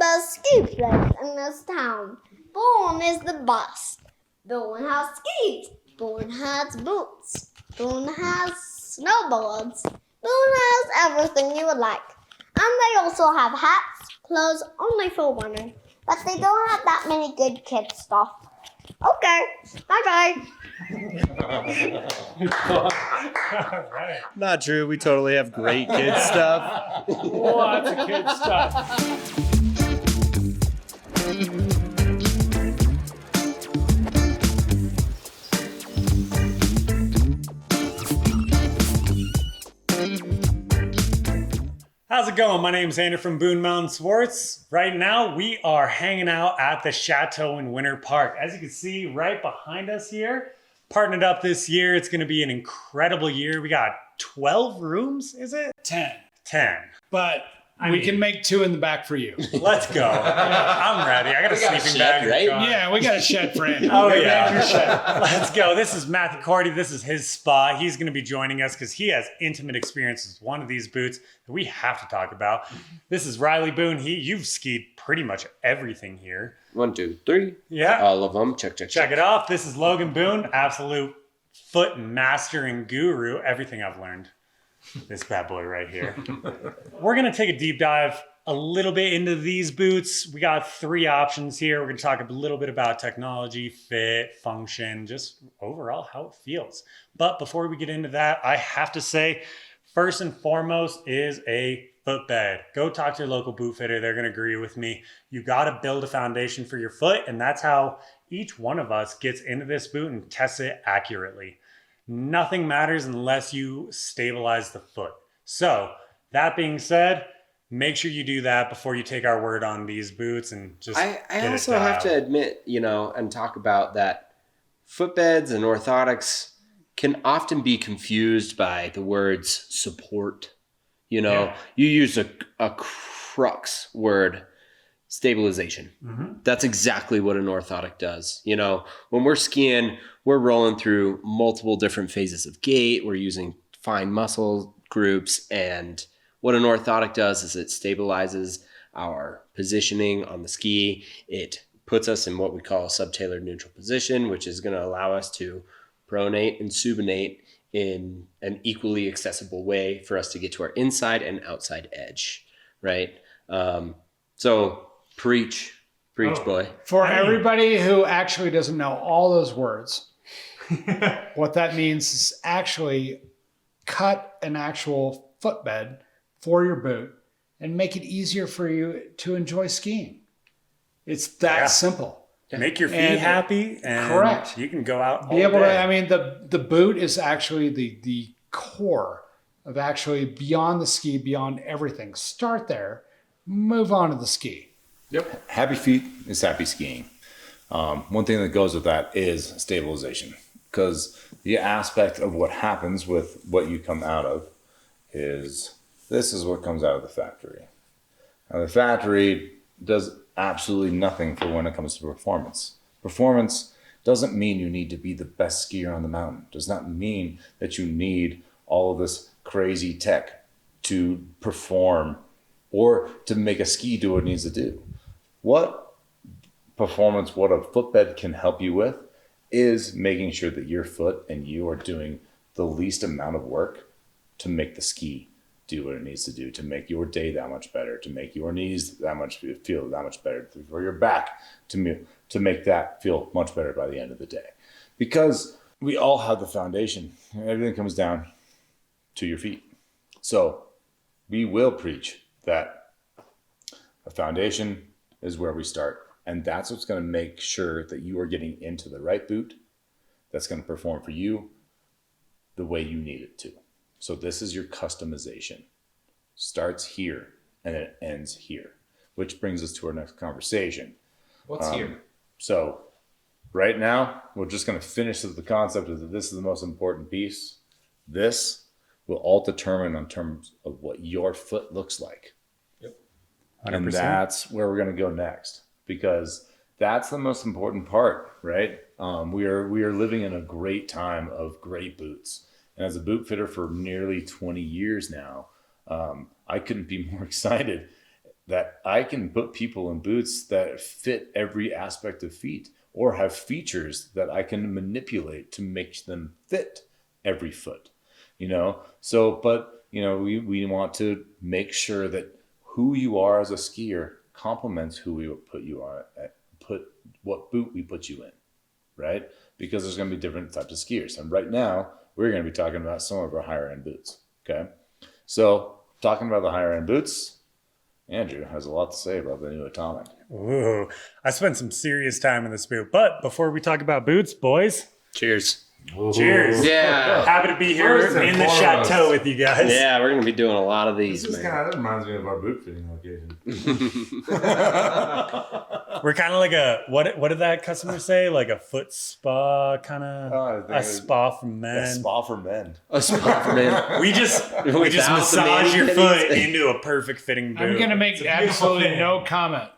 best ski place in this town. Boone is the best. Boone has skis. Boone has boots. Boone has snowboards. Boone has everything you would like. And they also have hats, clothes only for winter. But they don't have that many good kid stuff. Okay, bye-bye. Right. Not true. We totally have great kids stuff. Lots of kid stuff. How's it going? My name is Andrew from Boone Mountain Sports. Right now, we are hanging out at the Chateau in Winter Park. As you can see right behind us here, partnered up this year. It's going to be an incredible year. We got 12 rooms, is it? 10. 10. But we can make 2 in the back for you. Let's go. I'm ready. I got a sleeping bag. right? Yeah, we got a shed for Andrew. Oh, yeah. Let's go. This is Matthew Cordy. This is his spot. He's going to be joining us because he has intimate experience with one of these boots that we have to talk about. This is Riley Boone. You've skied pretty much everything here. 1, 2, 3. Yeah. All of them. Check. Check it off. This is Logan Boone, absolute foot master and guru. Everything I've learned. This bad boy right here. We're going to take a deep dive a little bit into these boots. We got 3 options here. We're going to talk a little bit about technology, fit, function, just overall how it feels. But before we get into that, I have to say, first and foremost is a footbed. Go talk to your local boot fitter. They're going to agree with me. You got to build a foundation for your foot, and that's how each one of us gets into this boot and tests it accurately. Nothing matters unless you stabilize the foot. So that being said, make sure you do that before you take our word on these boots and just I also have to admit, and talk about that footbeds and orthotics can often be confused by the words support. You use a crux word, stabilization. Mm-hmm. That's exactly what an orthotic does. When we're skiing, we're rolling through multiple different phases of gait. We're using fine muscle groups. And what an orthotic does is it stabilizes our positioning on the ski. It puts us in what we call a subtalar neutral position, which is going to allow us to pronate and supinate in an equally accessible way for us to get to our inside and outside edge, right? So preach, boy. For everybody who actually doesn't know all those words, what that means is actually cut an actual footbed for your boot and make it easier for you to enjoy skiing. It's that simple. Make your feet happy and correct. You can go out all Be able day. to, the boot is actually the core of actually beyond the ski, beyond everything. Start there, move on to the ski. Yep. Happy feet is happy skiing. One thing that goes with that is stabilization, because the aspect of what happens with what you come out of is this is what comes out of the factory. Now, the factory does absolutely nothing for when it comes to performance. Performance doesn't mean you need to be the best skier on the mountain. Does not mean that you need all of this crazy tech to perform or to make a ski do what it needs to do. What a footbed can help you with is making sure that your foot and you are doing the least amount of work to make the ski do what it needs to do, to make your day that much better, to make your knees feel that much better, for your back to make that feel much better by the end of the day. Because we all have the foundation. Everything comes down to your feet. So we will preach that a foundation is where we start. And that's what's going to make sure that you are getting into the right boot that's going to perform for you the way you need it to. So this is your customization. Starts here and it ends here, which brings us to our next conversation. What's here? So right now, we're just going to finish with the concept of that this is the most important piece. This will all determine in terms of what your foot looks like. Yep. 100%. And that's where we're going to go next, because that's the most important part, right? We are living in a great time of great boots. And as a boot fitter for nearly 20 years now, I couldn't be more excited that I can put people in boots that fit every aspect of feet or have features that I can manipulate to make them fit every foot, So, but, we want to make sure that who you are as a skier complements who we put what boot we put you in, right? Because there's going to be different types of skiers. And right now, we're going to be talking about some of our higher end boots, okay? So, talking about the higher end boots, Andrew has a lot to say about the new Atomic. Ooh, I spent some serious time in this boot. But before we talk about boots, boys, Cheers. cheers. Yeah. Happy to be here First and in the foremost. chateau with you guys. Yeah, we're going to be doing a lot of these, man. That reminds me of our boot fitting location. We're kind of like what did that customer say? Like a foot spa, kind of a spa for men. Spa for men. A spot for men. We just Without the massage your mani-pedis. foot into a perfect fitting boot. I'm going to make It's a beautiful absolutely thing. no comment.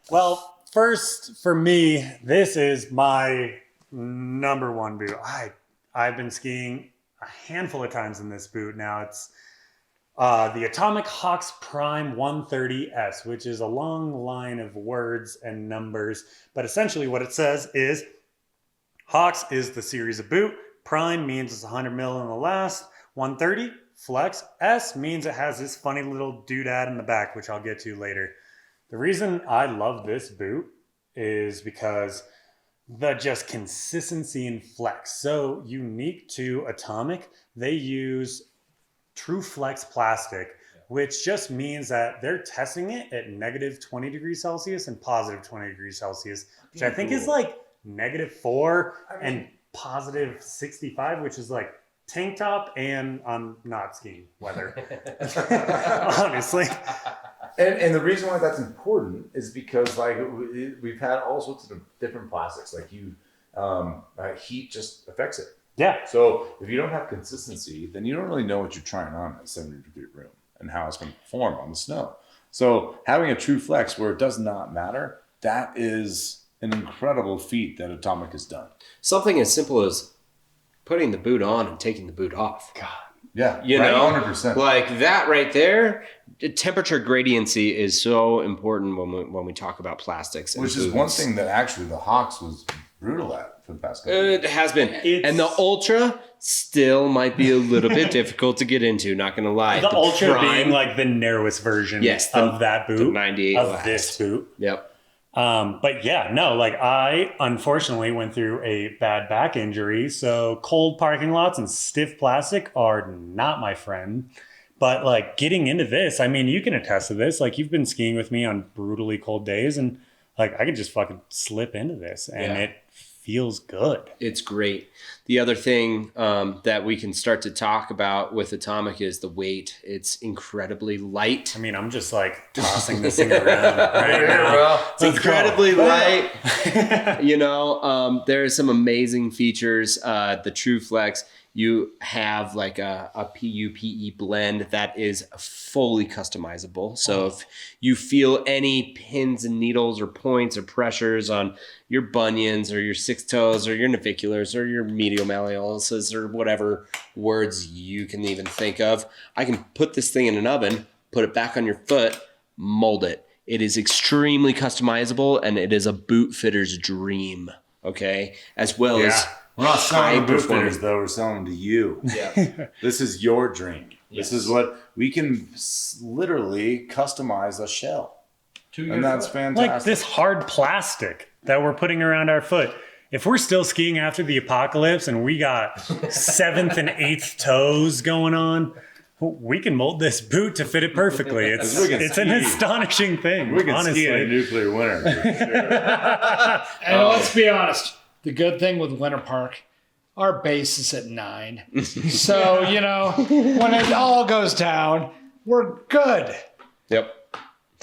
Well, first for me, this is my number one boot. I've been skiing a handful of times in this boot now. It's the Atomic Hawx Prime 130S, which is a long line of words and numbers. But essentially what it says is Hawx is the series of boot. Prime means it's 100 mil in the last. 130, flex. S means it has this funny little doodad in the back, which I'll get to later. The reason I love this boot is because the just consistency and flex. So unique to Atomic, they use true flex plastic, which just means that they're testing it at negative 20 degrees Celsius and positive 20 degrees Celsius, which I think is like -4 and positive 65, which is like tank top and I'm not skiing weather. Honestly. And the reason why that's important is because we've had all sorts of different plastics. Heat just affects it. Yeah. So if you don't have consistency, then you don't really know what you're trying on in a 70-degree room and how it's going to perform on the snow. So having a true flex where it does not matter, that is an incredible feat that Atomic has done. Something as simple as putting the boot on and taking the boot off. God. Yeah. You right, know, 100%. like that right there. The temperature gradiency is so important when we talk about plastics. And Which is boots. one thing that actually the Hawx was brutal at for the past couple of years. It has been. It's- And the Ultra still might be a little bit difficult to get into, not going to lie. The Ultra Prime- being like the narrowest version Yes, of that boot. 98 of last. this boot. Yep. But yeah, no, like I unfortunately went through a bad back injury. So cold parking lots and stiff plastic are not my friend. But like getting into this, I mean, you can attest to this. Like you've been skiing with me on brutally cold days and like I could just fucking slip into this and Yeah. it feels good. It's great. The other thing that we can start to talk about with Atomic is the weight. It's incredibly light. I mean, I'm just like tossing this thing around right now. It's incredibly light. There are some amazing features. The True Flex, you have like a PU-PE blend that is fully customizable. So if you feel any pins and needles or points or pressures on your bunions or your six toes or your naviculars or your medial malleoluses or whatever words you can even think of, I can put this thing in an oven, put it back on your foot, mold it. It is extremely customizable and it is a boot fitter's dream. Okay, as well as We're not selling boot high-performing. fitters, though. We're selling to you. Yeah. This is your dream. Yes. This is what we can literally customize a shell. And that's fantastic. Like this hard plastic that we're putting around our foot. If we're still skiing after the apocalypse and we got 7th and 8th toes going on, we can mold this boot to fit it perfectly. It's We can it's an ski. astonishing thing. we can honestly. ski in a nuclear winter. For sure. And let's be honest, the good thing with Winter Park, our base is at 9. So, when it all goes down, we're good. Yep.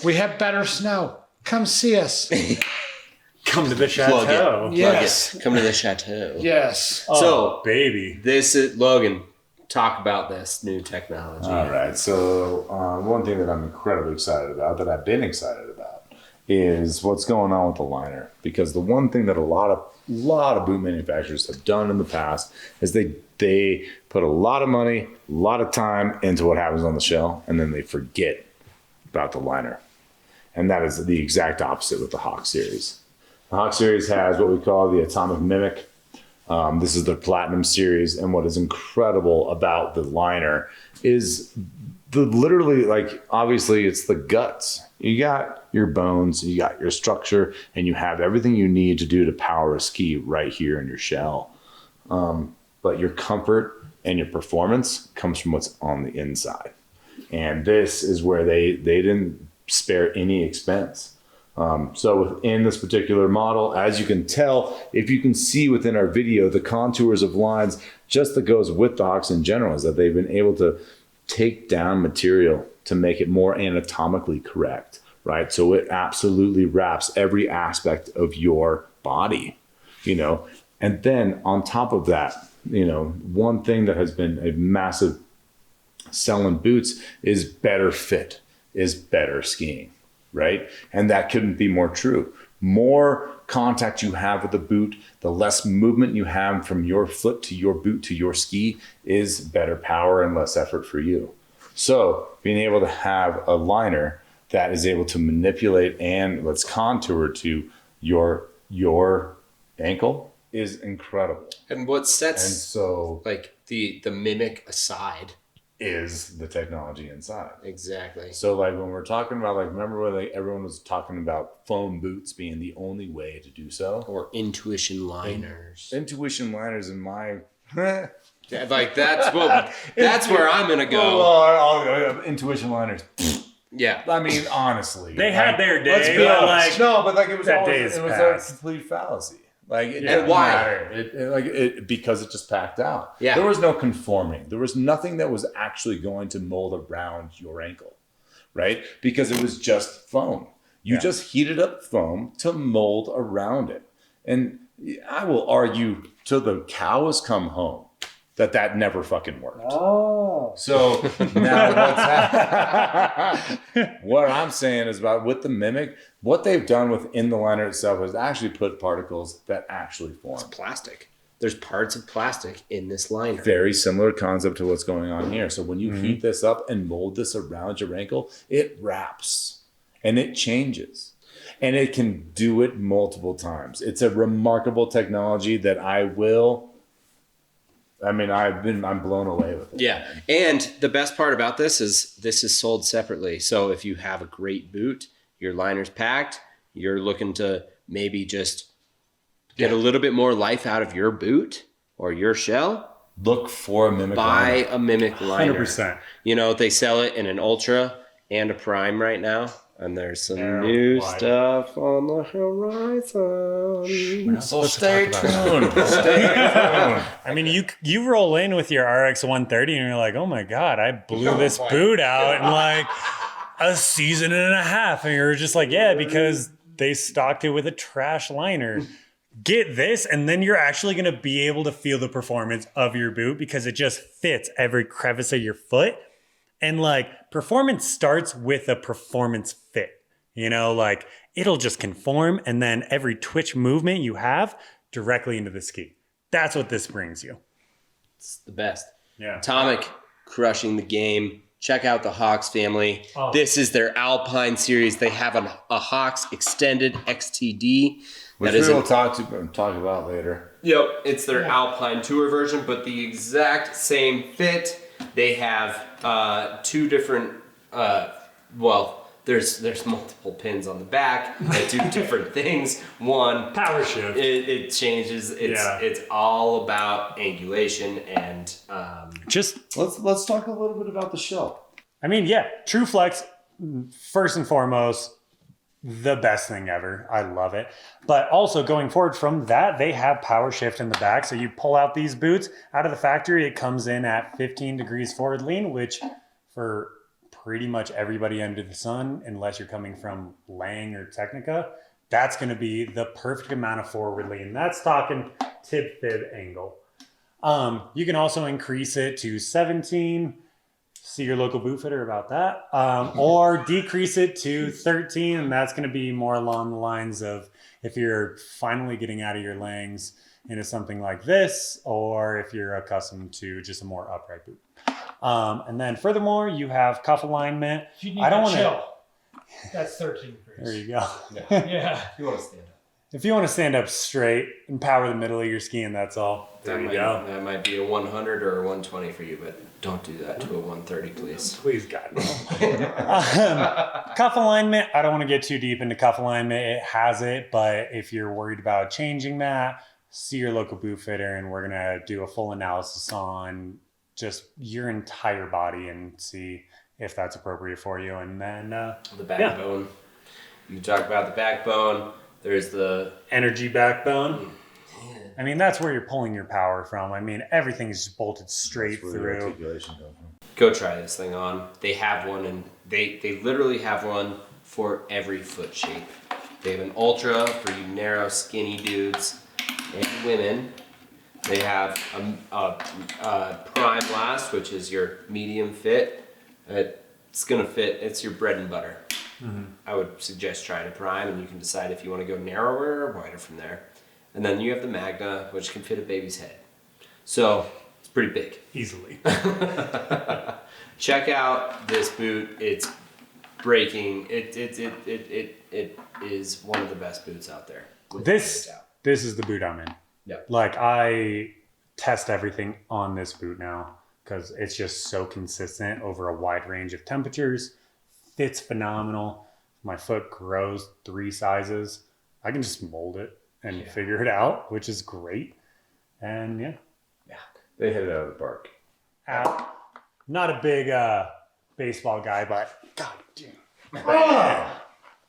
We have better snow. Come see us. Come to the Plug chateau. it. Yes. Plug it. Come to the chateau. Yes. Oh, So- baby. This is Logan. Talk about this new technology. All right. So one thing that I'm incredibly excited about, that I've been excited about, is what's going on with the liner. Because the one thing that a lot of boot manufacturers have done in the past is they They put a lot of money, a lot of time into what happens on the shell, and then they forget about the liner. And that is the exact opposite with the Hawx series. The Hawx series has what we call the Atomic Mimic. This is the Platinum series, and what is incredible about the liner is literally, like, obviously it's the guts. You got your bones, you got your structure, and you have everything you need to power a ski right here in your shell. But your comfort and your performance comes from what's on the inside. And this is where they didn't spare any expense. So within this particular model, as you can tell, if you can see within our video, the contours of lines, just that goes with the Hawx in general, is that they've been able to take down material to make it more anatomically correct, right? So it absolutely wraps every aspect of your body, you know? And then on top of that, you know, one thing that has been a massive sell in boots is better fit, is better skiing, right? And that couldn't be more true. More contact you have with the boot, the less movement you have from your foot to your boot to your ski is better power and less effort for you. So being able to have a liner that is able to manipulate and let's contour to your ankle is incredible. And what sets And so like the mimic aside is the technology inside. exactly. So like when we're talking about, like, remember when like everyone was talking about foam boots being the only way to do so? Or intuition liners. Intuition liners in my Yeah, like that's where I'm gonna go. intuition liners. Yeah. I mean, honestly, They had their day, Let's be but, honest. like, No, but like it was that always, day is it was past. a complete fallacy. Like it Yeah. didn't Why? matter. Because it just packed out. Yeah. There was no conforming. There was nothing that was actually going to mold around your ankle, right? Because it was just foam. You just heated up foam to mold around it. And I will argue till the cows come home that never fucking worked. Oh. So now what I'm saying is about with the Mimic, what they've done within the liner itself is actually put particles that actually form. It's plastic. There's parts of plastic in this liner. Very similar concept to what's going on here. So when you heat this up and mold this around your ankle, it wraps and it changes. And it can do it multiple times. It's a remarkable technology that I'm blown away with it. Yeah. And the best part about this is sold separately. So if you have a great boot, your liner's packed, you're looking to maybe just get a little bit more life out of your boot or your shell, Look for a Mimic buy liner. a Mimic liner. 100%. You know, they sell it in an Ultra and a Prime right now. And there's some They're new wide. stuff on the horizon. So stay tuned. Stay tuned. I mean, you roll in with your RX 130 and you're like, oh my God, I blew this boot out in like a season and a half. And you're just like, yeah, because they stocked it with a trash liner. Get this, and then you're actually going to be able to feel the performance of your boot because it just fits every crevice of your foot. And like performance starts with a performance fit, you know, like it'll just conform and then every twitch movement you have directly into the ski. That's what this brings you. It's the best. Yeah. Atomic crushing the game. Check out the Hawx family. Oh. This is their Alpine series. They have a Hawx Extended XTD. Which That is we will talk about later. Yep, it's their Alpine Tour version, but the exact same fit. They have two different, there's multiple pins on the back that do different things. One, Power shift. it changes. It's all about angulation and Just, Let's talk a little bit about the shell. I mean, yeah, True Flex, first and foremost, the best thing ever. I love it. But also going forward from that, they have power shift in the back. So you pull out these boots out of the factory, it comes in at 15 degrees forward lean, which for pretty much everybody under the sun, unless you're coming from Lang or Technica, that's going to be the perfect amount of forward lean. That's talking tib fib angle. You can also increase it to 17. See your local boot fitter about that, or decrease it to 13, and that's going to be more along the lines of if you're finally getting out of your Langs, into something like this, or if you're accustomed to just a more upright boot. And then furthermore, you have cuff alignment. If you need I don't to want to. chill, that's 13 degrees. There you go. Yeah. You want to stand up. If you want to stand up straight and power the middle of your skiing, that's all. There you go. That might be a 100 or a 120 for you, but don't do that to a 130, please. Please, God, no. Cuff alignment, I don't want to get too deep into cuff alignment. It has it, but if you're worried about changing that, see your local boot fitter, and we're going to do a full analysis on just your entire body and see if that's appropriate for you. And then The backbone. You talk about the backbone. There's the energy backbone. I mean, that's where you're pulling your power from. I mean, everything is just bolted straight That's where the through. articulation comes from. Go try this thing on. They have one, and they literally have one for every foot shape. They have an ultra for you narrow, skinny dudes and women. They have a prime last, which is your medium fit. It's gonna fit. It's your bread and butter. I would suggest trying a prime, and you can decide if you want to go narrower or wider from there. And then you have the Magna, which can fit a baby's head. So it's pretty big. Easily. Check out this boot. It's breaking. It is one of the best boots out there. This is the boot I'm in. Yeah. Like, I test everything on this boot now because it's just so consistent over a wide range of temperatures. Fits phenomenal. My foot grows 3 sizes. I can just mold it and figure it out, which is great. And yeah. They hit it out of the park. Not a big baseball guy, but God damn.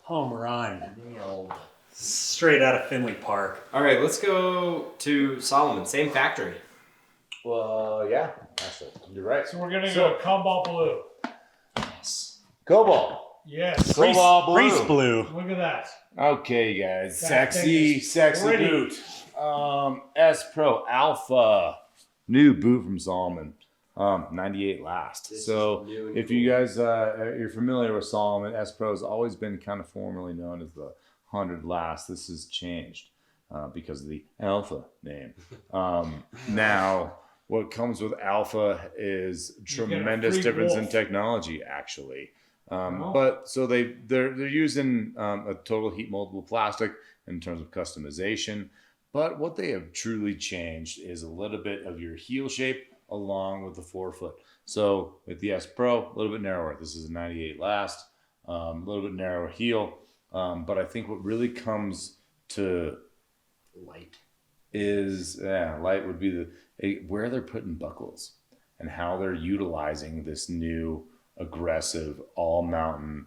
Homerun. Nailed. Straight out of Fenway Park. All right, let's go to Salomon. Same factory. Well, yeah, actually, you're right. So we're going to go cobalt blue. Yes. Cobalt. Yes. Cobalt blue. Race blue. Look at that. Okay, guys. That thing is Sexy pretty. boot. S Pro Alpha. New boot from Salomon. 98 last. This So is new and if you guys you're familiar with Salomon, S Pro has always been kind of formerly known as the 100 last. This has changed because of the Alpha name. Now, what comes with Alpha is You get a tremendous free difference in wolf. technology, actually. Oh. But so they're using a total heat moldable plastic in terms of customization. But what they have truly changed is a little bit of your heel shape along with the forefoot. So with the S Pro, a little bit narrower. This is a 98 last, a little bit narrower heel. But I think what really comes to Light. is light would be where they're putting buckles and how they're utilizing this new aggressive all mountain.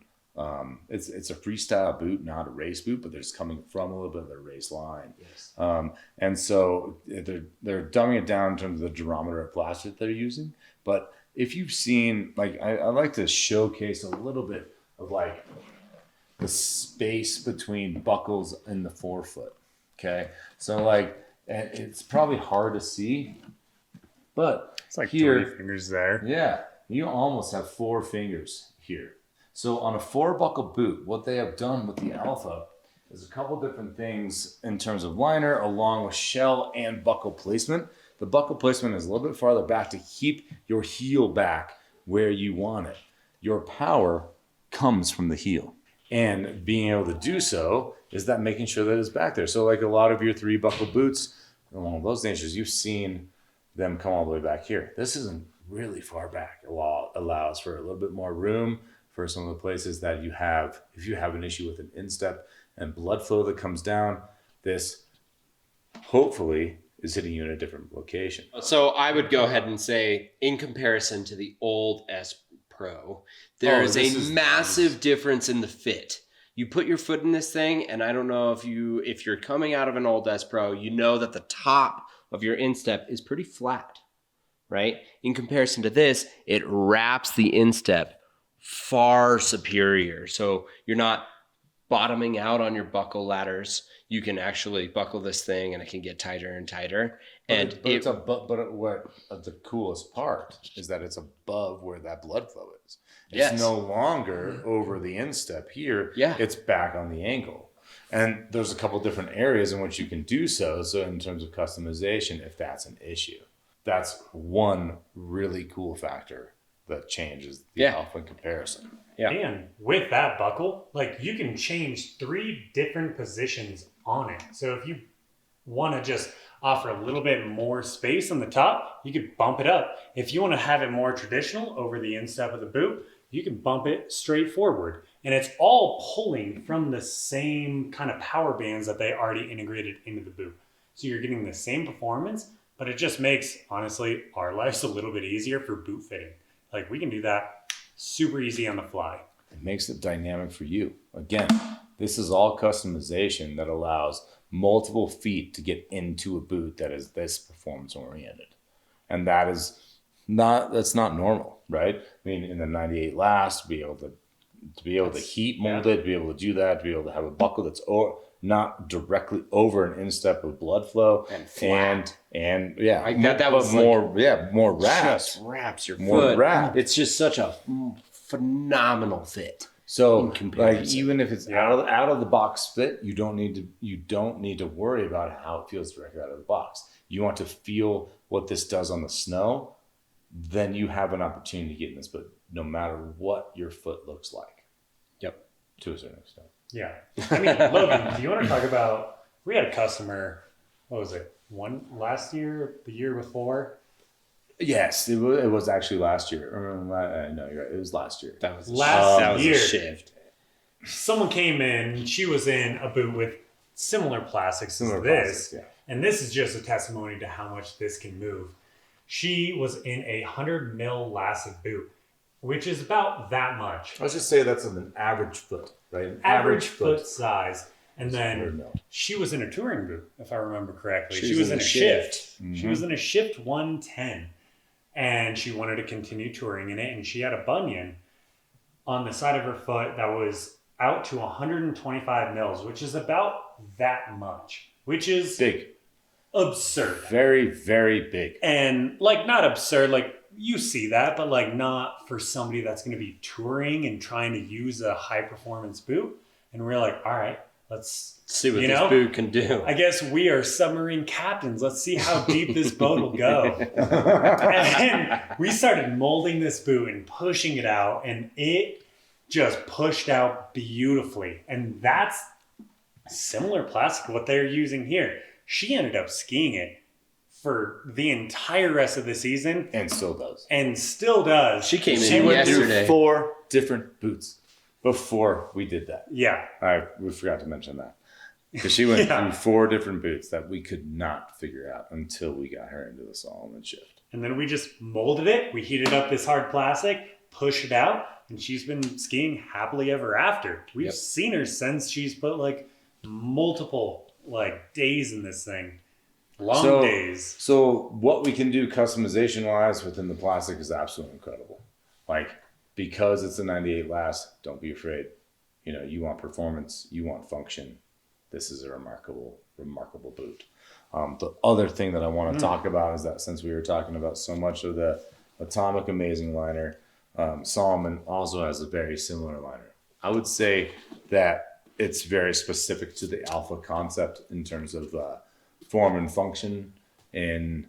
It's a freestyle boot, not a race boot, but there's coming from a little bit of the race line. Yes. And so they're dumbing it down in terms of the durometer of plastic they're using. But if you've seen, like, I like to showcase a little bit of like the space between buckles in the forefoot. Okay, so like it's probably hard to see, but It's like here, 3 fingers there. yeah, you almost have 4 fingers here. So on a 4-buckle boot, what they have done with the Alpha is a couple different things in terms of liner, along with shell and buckle placement. The buckle placement is a little bit farther back to keep your heel back where you want it. Your power comes from the heel. And being able to do so is that making sure that it's back there. So like a lot of your 3-buckle boots, along those natures, you've seen them come all the way back here. This isn't really far back. It allows for a little bit more room for some of the places that you have. If you have an issue with an instep and blood flow that comes down, this hopefully is hitting you in a different location. So I would go ahead and say, in comparison to the old S Pro, there is this a is massive difference in the fit. You put your foot in this thing, and I don't know if you're coming out of an old S Pro, you know that the top of your instep is pretty flat, right? In comparison to this, it wraps the instep far superior. So you're not bottoming out on your buckle ladders. You can actually buckle this thing, and it can get tighter and tighter. And What the coolest part is that it's above where that blood flow is. It's Yes. no longer over the instep here. Yeah. It's back on the ankle. And there's a couple different areas in which you can do so. So in terms of customization, if that's an issue, that's one really cool factor that changes the Alpha comparison. Yeah. And with that buckle, like you can change 3 different positions on it. So if you want to just offer a little bit more space on the top, you could bump it up. If you want to have it more traditional over the instep of the boot, you can bump it straight forward. And it's all pulling from the same kind of power bands that they already integrated into the boot. So you're getting the same performance, but it just makes, honestly, our lives a little bit easier for boot fitting. Like we can do that super easy on the fly. It makes it dynamic for you. Again, this is all customization that allows multiple feet to get into a boot that is this performance oriented. And that's not normal, right? I mean, in the 98 last, to be able to heat mold it, to be able to do that, to be able to have a buckle that's not directly over an instep of blood flow And flat. and yeah, Like that was more more wraps. Just wraps your More foot. wrap. It's just such a phenomenal fit. So in comparison. like even if it's out of the box fit, you don't need to worry about how it feels directly out of the box. You want to feel what this does on the snow, then you have an opportunity to get in this boot, no matter what your foot looks like. Yep. To a certain extent. Yeah. I mean, Logan, do you want to talk about, we had a customer, what was it, last year, the year before? Yes, it was actually last year. No, you're right. It was last year. That was Last year. a shift. Someone came in, she was in a boot with similar plastics as this. Yeah. And this is just a testimony to how much this can move. She was in a 100 mil elastic boot, which is about that much. Let's just say that's an average foot, right? An Average foot size. And 100 then mil. she was in a touring boot, if I remember correctly. She She was was in in a a shift. Mm-hmm. She was in a shift 110. And she wanted to continue touring in it. And she had a bunion on the side of her foot that was out to 125 mils, which is about that much, which is Big. absurd. Very, very big. And like, not absurd, like you see that, but like not for somebody that's going to be touring and trying to use a high performance boot. And we're like, all right, let's See what this boot can do. I guess we are submarine captains. Let's see how deep this boat will go. And we started molding this boot and pushing it out, and it just pushed out beautifully. And that's similar plastic to what they're using here. She ended up skiing it for the entire rest of the season And still does. and still does. She came She in went yesterday. through 4 different boots before we did that. Yeah. We forgot to mention that. Because she went Yeah. through 4 different boots that we could not figure out until we got her into the Salomon shift. And then we just molded it. We heated up this hard plastic, pushed it out, and she's been skiing happily ever after. We've seen her since she's put like multiple like days in this thing. Long days. So what we can do customization wise within the plastic is absolutely incredible. Like, because it's a 98 last, don't be afraid. You know, you want performance, you want function. This is a remarkable, remarkable boot. The other thing that I want to talk about is that since we were talking about so much of the Atomic Amazing liner, Salomon also has a very similar liner. I would say that it's very specific to the Alpha concept in terms of form and function and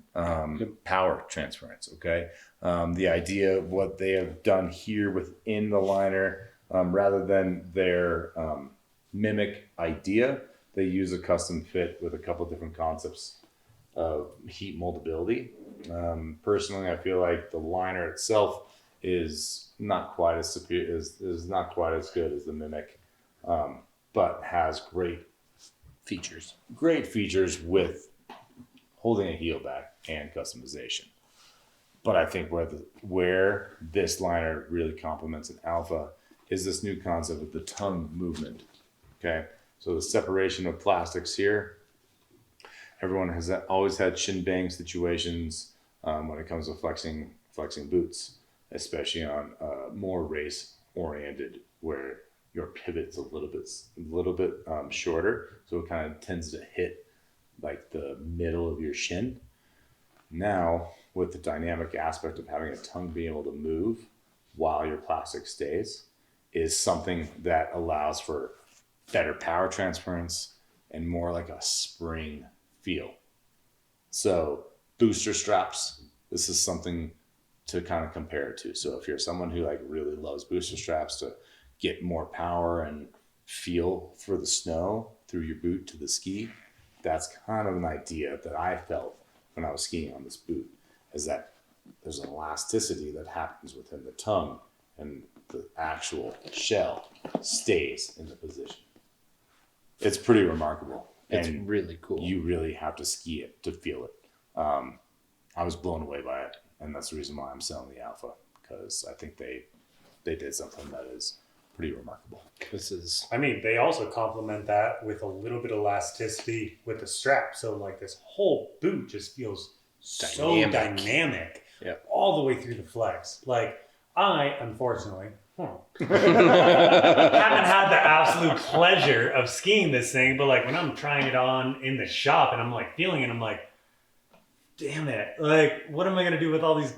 power transference, okay? The idea of what they have done here within the liner, rather than their mimic idea, they use a custom fit with a couple different concepts of heat moldability. Personally, I feel like the liner itself is not quite as superior, is not quite as good as the mimic, but has great features with holding a heel back and customization. But I think where this liner really complements an Alpha is this new concept of the tongue movement. Okay, so the separation of plastics here. Everyone has always had shin bang situations when it comes to flexing boots, especially on more race oriented, where your pivot's a little bit shorter, so it kind of tends to hit like the middle of your shin. Now, with the dynamic aspect of having a tongue being able to move while your plastic stays, is something that allows for better power transference, and more like a spring feel. So booster straps, this is something to kind of compare it to. So if you're someone who like really loves booster straps to get more power and feel for the snow through your boot to the ski, that's kind of an idea that I felt when I was skiing on this boot, is that there's an elasticity that happens within the tongue and the actual shell stays in the position. It's pretty remarkable. It's And really cool. you really have to ski it to feel it. I was blown away by it, and that's the reason why I'm selling the Alpha, because I think they did something that is pretty remarkable. This is I mean, they also complement that with a little bit of elasticity with the strap. So like this whole boot just feels so dynamic Yep. all the way through the flex. Like I, unfortunately, haven't had the absolute pleasure of skiing this thing, but like when I'm trying it on in the shop and I'm like feeling it, I'm like, damn it. Like, what am I going to do with all these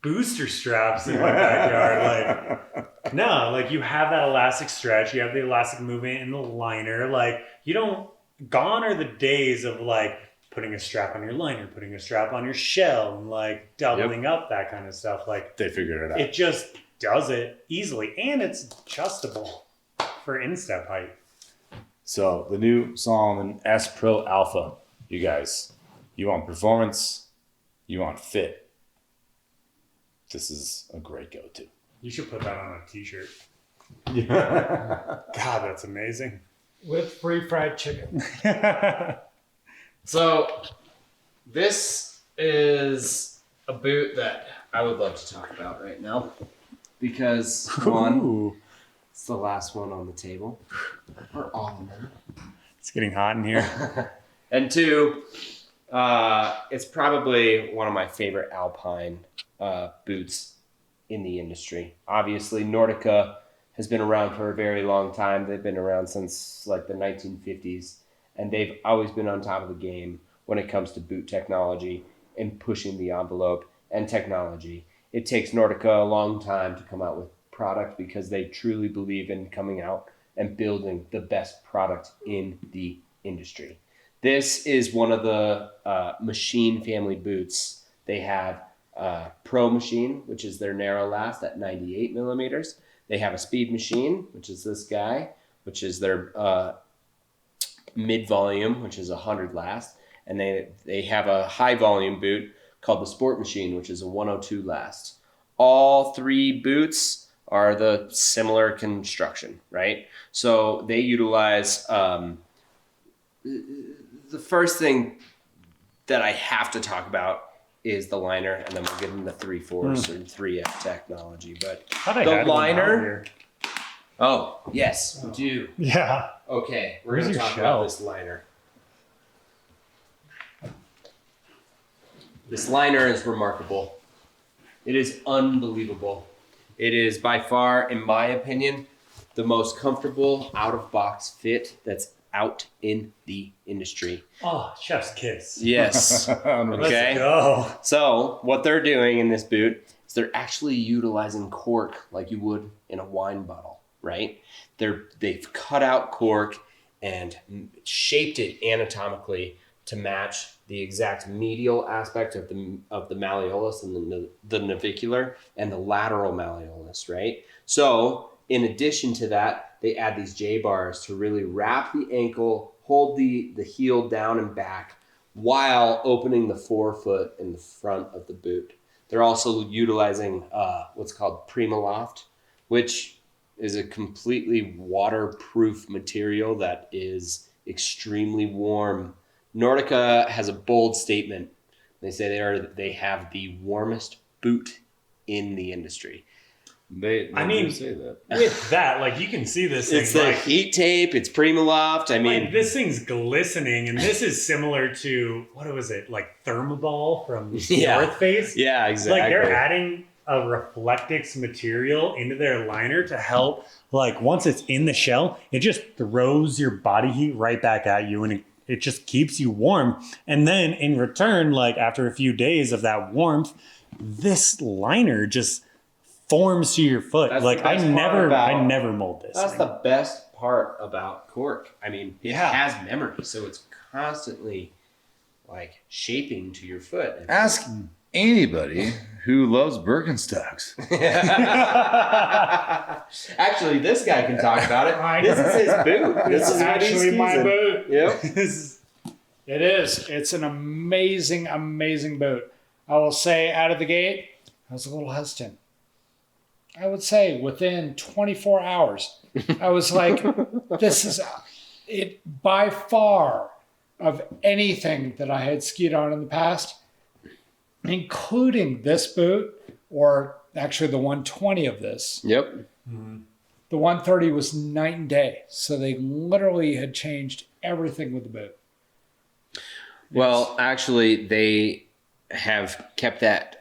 booster straps in my backyard? Like, no, like you have that elastic stretch, you have the elastic movement in the liner. Like, you don't, gone are the days of like putting a strap on your liner, putting a strap on your shell, and like doubling up that kind of stuff. Like, They figured it out. it just does it easily, and it's adjustable for instep height. So the new Salomon S Pro Alpha, you guys, you want performance, you want fit, this is a great go-to. You should put that on a t-shirt. Yeah. God, that's amazing. With free fried chicken. So, this is a boot that I would love to talk about right now because one, it's the last one on the table, or all of them, It's getting hot in here. and two, it's probably one of my favorite Alpine boots in the industry. Obviously, Nordica has been around for a very long time. They've been around since like the 1950s. And they've always been on top of the game when it comes to boot technology and pushing the envelope and technology. It takes Nordica a long time to come out with product because they truly believe in coming out and building the best product in the industry. This is one of the Machine family boots. They have Pro Machine, which is their narrow last at 98 millimeters. They have a Speed Machine, which is this guy, which is their mid-volume, which is 100 last, and they have a high-volume boot called the Sport Machine, which is a 102 last. All three boots are the similar construction, right? So they utilize the first thing that I have to talk about is the liner, and then we'll get into 3/4 and 3F technology. But the liner. Oh yes, we do. Yeah. Okay, we're Where's going to your talk shell? about this liner. This liner is remarkable. It is unbelievable. It is by far, in my opinion, the most comfortable out-of-box fit that's out in the industry. Oh, chef's kiss. Yes. Okay. Let's go. So what they're doing in this boot is they're actually utilizing cork like you would in a wine bottle, right? They've cut out cork and shaped it anatomically to match the exact medial aspect of the malleolus and the navicular and the lateral malleolus, right? So in addition to that, they add these J-bars to really wrap the ankle, hold the heel down and back while opening the forefoot in the front of the boot. They're also utilizing what's called Primaloft, which is a completely waterproof material that is extremely warm. Nordica has a bold statement. They say they have the warmest boot in the industry. They do say that. With that, like you can see this thing. It's the like, heat tape. It's Primaloft. I mean, like, this thing's glistening, and this is similar to what was it, like Thermoball from Yeah. North Face? yeah, exactly. Like they're adding a Reflectix material into their liner to help. Like once it's in the shell, it just throws your body heat right back at you, and it just keeps you warm. And then in return, like after a few days of that warmth, this liner just forms to your foot. That's Like the best part about- I never mold this. That's the best part about cork. I mean, it Yeah. has memory, so it's constantly like shaping to your foot. Ask anybody who loves Birkenstocks. Actually, this guy can talk about it. This is his boot. This is what he's actually my using. boot. Yep. It is. It's an amazing, amazing boot. I will say out of the gate, I was a little hesitant. I would say within 24 hours, I was like, this is it by far of anything that I had skied on in the past, including this boot, or actually the 120 of this. Yep. The 130 was night and day. So they literally had changed everything with the boot. Well, actually, they have kept that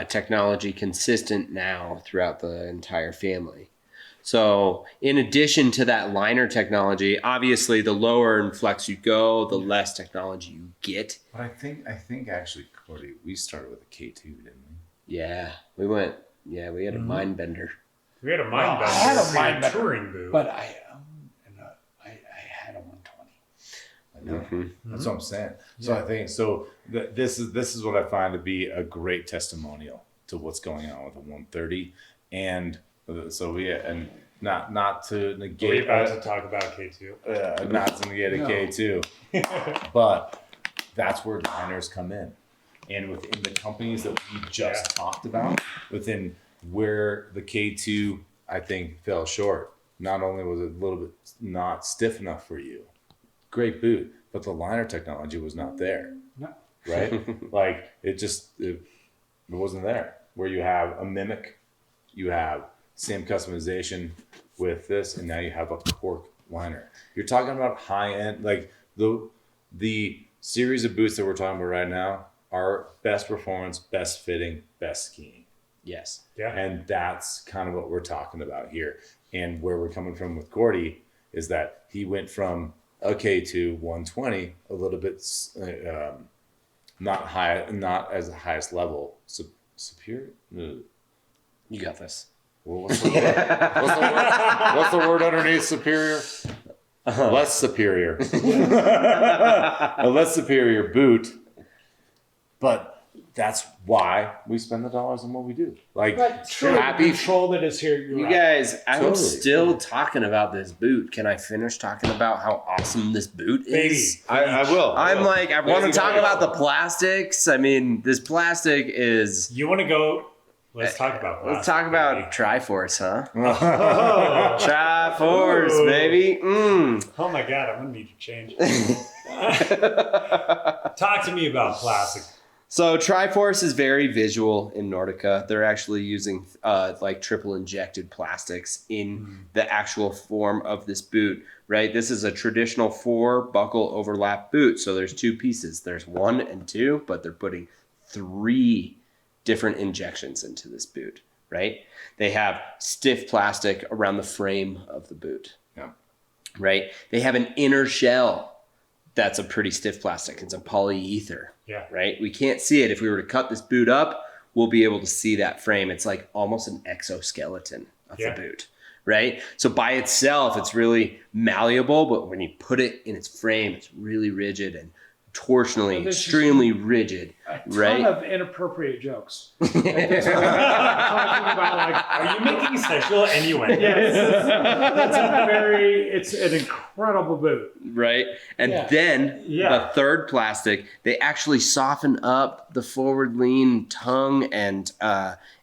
technology consistent now throughout the entire family. So in addition to that liner technology, obviously the lower in flex you go, the less technology you get. But I think actually, Cody, we started with a K2, didn't we? Yeah, we had a mind bender. We had a Well, mind bender. I had a We mind bender, touring boot. But I had a 120. I know. Mhm. That's what I'm saying. So I think this is what I find to be a great testimonial to what's going on with the 130, and so not to Are we negate about to talk about K2? not to negate a No. K2, but that's where liners come in, and within the companies that we just talked about, within where the K2 I think fell short. Not only was it a little bit not stiff enough for you, great boot, but the liner technology was not there. No. Right? Like it wasn't there. Where you have a mimic, you have same customization with this, and now you have a cork liner. You're talking about high end, like the series of boots that we're talking about right now are best performance, best fitting, best skiing. Yes. Yeah. And that's kind of what we're talking about here. And where we're coming from with Gordy is that he went from a K2 120, a little bit not as the highest level, superior. You got this. Well, what's the word? What's the word underneath superior? Less superior. A less superior boot. But that's why we spend the dollars on what we do. Like Happy control that is here. You Right. guys, I'm Totally. still talking about this boot. Can I finish talking about how awesome this boot is? Baby. I will. I'm like, I want to Baby, talk go. about the plastics. I mean, this plastic is. You want to go? Let's talk about Let's plastic, talk about baby. Triforce, huh? Oh, Triforce, Ooh. baby. Mm. oh my God, I'm gonna need to change. Talk to me about plastic. So Triforce is very visual in Nordica. They're actually using like triple injected plastics in the actual form of this boot, right? This is a traditional 4 buckle overlap boot. So there's 2 pieces. There's 1 and 2, but they're putting 3 different injections into this boot, right? They have stiff plastic around the frame of the boot, right? They have an inner shell that's a pretty stiff plastic. It's a polyether. Yeah. Right? We can't see it. If we were to cut this boot up, we'll be able to see that frame. It's like almost an exoskeleton of the boot, right? So by itself, it's really malleable, but when you put it in its frame, it's really rigid and torsionally Well, this is- extremely rigid, A ton right? of inappropriate jokes. Talking about like, Are you making sexual innuendos? it's an incredible boot. Right? And Yeah. then Yeah. the third plastic, they actually soften up the forward lean tongue and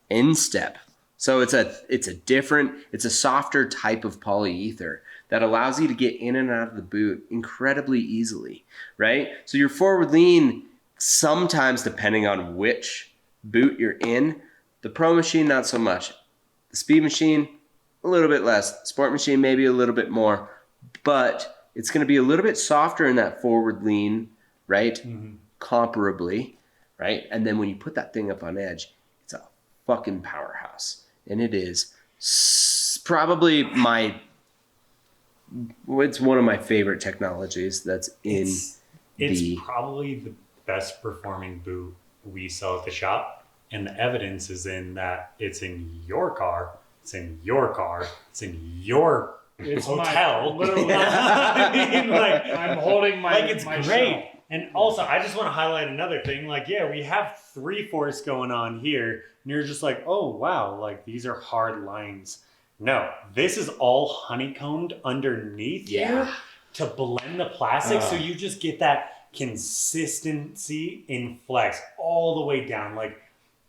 instep. So it's a softer type of polyether that allows you to get in and out of the boot incredibly easily, right? So your forward lean, sometimes depending on which boot you're in, the Pro Machine, not so much. The Speed Machine, a little bit less. Sport Machine, maybe a little bit more. But it's going to be a little bit softer in that forward lean, right? Comparably, right? And then when you put that thing up on edge, it's a fucking powerhouse. And it is probably it's one of my favorite technologies that's It's probably the best performing boot we sell at the shop. And the evidence is in that it's in your car, it's in your car, it's in your hotel. Literally. I mean, like, I'm holding my like it's my great. shell. And also, I just want to highlight another thing. Like, yeah, we have 3/4 going on here, and you're just like, oh wow, like these are hard lines. No, this is all honeycombed underneath here to blend the plastic, so you just get that consistency in flex all the way down. Like,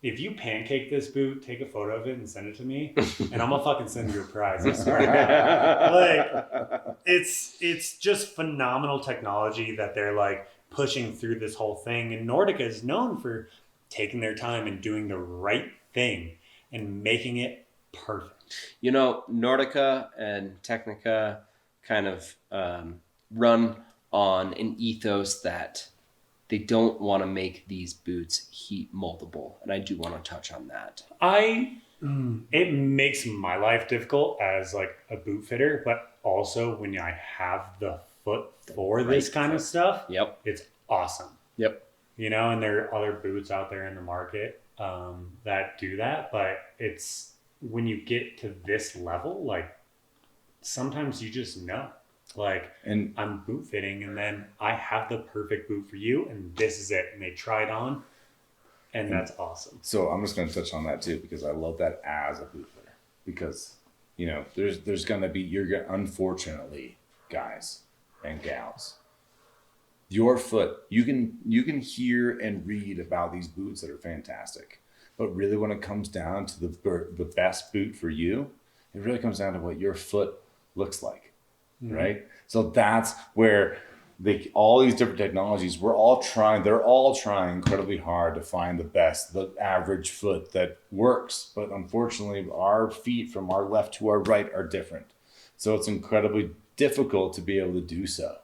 if you pancake this boot, take a photo of it and send it to me, and I'm gonna fucking send you a prize. I swear to God. Like, it's just phenomenal technology that they're like pushing through this whole thing. And Nordica is known for taking their time and doing the right thing and making it perfect. You know, Nordica and Technica kind of run on an ethos that they don't want to make these boots heat moldable. And I do want to touch on that. It makes my life difficult as like a boot fitter, but also when I have the foot for this kind of stuff, Yep. it's awesome. Yep. You know, and there are other boots out there in the market that do that, but it's when you get to this level, like sometimes you just know. Like, And I'm boot fitting, and then I have the perfect boot for you, and this is it. And they try it on, and that's awesome. so I'm just going to touch on that too, because I love that as a boot fitter. Because, you know, there's going to be, unfortunately, guys and gals, your foot, you can hear and read about these boots that are fantastic. But really when it comes down to the best boot for you, it really comes down to what your foot looks like. Right? So that's where all these different technologies, they're all trying incredibly hard to find the average foot that works. But unfortunately, our feet from our left to our right are different. So it's incredibly difficult to be able to do so.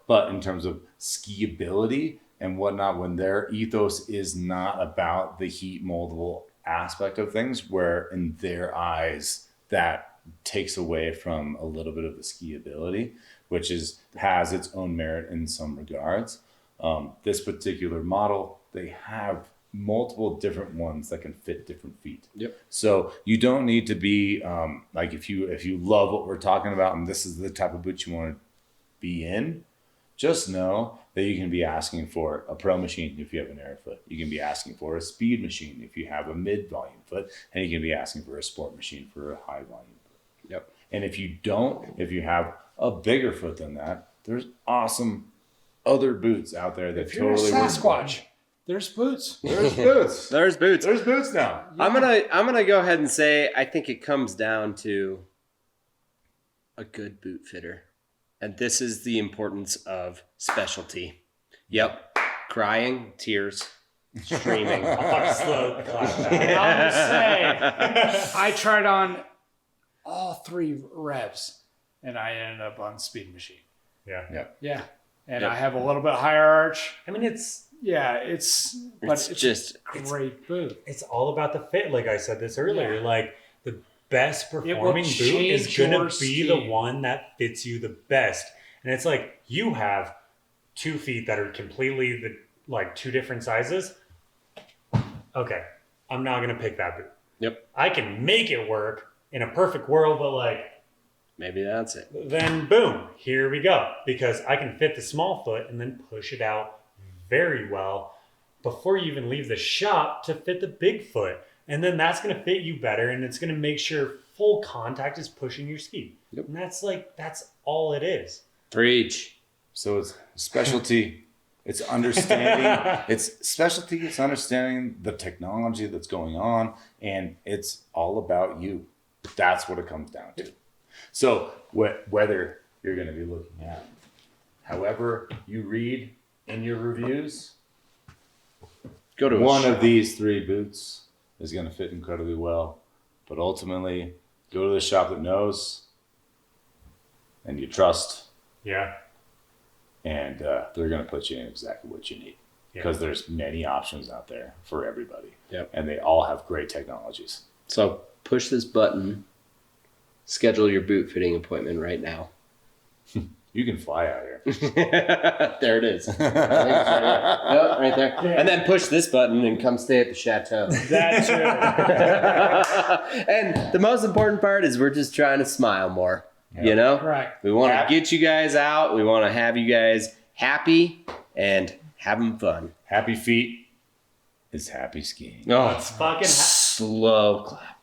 But in terms of skiability and whatnot, when their ethos is not about the heat moldable aspect of things, where in their eyes that takes away from a little bit of the skiability, which has its own merit in some regards. This particular model, they have multiple different ones that can fit different feet. Yep. So you don't need to be like if you love what we're talking about and this is the type of boot you want to be in, just know that you can be asking for a pro machine if you have an air foot. You can be asking for a speed machine if you have a mid volume foot, and you can be asking for a sport machine for a high volume. Yep. And if you have a bigger foot than that, there's awesome other boots out there that If you're totally a work. Sasquatch, there's boots. There's boots. There's boots. There's boots now. I'm gonna go ahead and say I think it comes down to a good boot fitter. And this is the importance of specialty. Yep. Crying, tears, streaming. Slow clap. And I'll just say, I tried on all 3 reps, and I ended up on speed machine. Yeah. Yeah, and Yep. I have a little bit higher arch. I mean, it's It's just great boot. it's all about the fit. Like I said this earlier, Yeah. like the best will performing boot is change going your to be the ski. one that fits you the best. And it's like you have 2 feet that are completely like 2 different sizes. Okay, I'm not going to pick that boot. Yep. I can make it work in a perfect world, but like maybe that's it. then boom, here we go. Because I can fit the small foot and then push it out very well before you even leave the shop to fit the big foot. And then that's going to fit you better, and it's going to make sure full contact is pushing your ski. Yep. And that's all it is. Preach. So it's specialty. It's understanding. It's specialty. It's understanding the technology that's going on, and it's all about you. That's what it comes down to. So whether you're going to be looking at, however you read in your reviews, Go to a one shop. of these 3 boots is going to fit incredibly well. But ultimately, go to the shop that knows and you trust, Yeah. and they're going to put you in exactly what you need. Because there's many options out there for everybody. Yep. And they all have great technologies. So push this button. Schedule your boot fitting appointment right now. You You can fly out here. There it is. I think it's right here. Yep, right there. And then push this button and come stay at the chateau. That's true. And the most important part is we're just trying to smile more. You know? Right. We want to get you guys out. We want to have you guys happy and having fun. Happy feet is happy skiing. Oh, Let's fucking slow clap.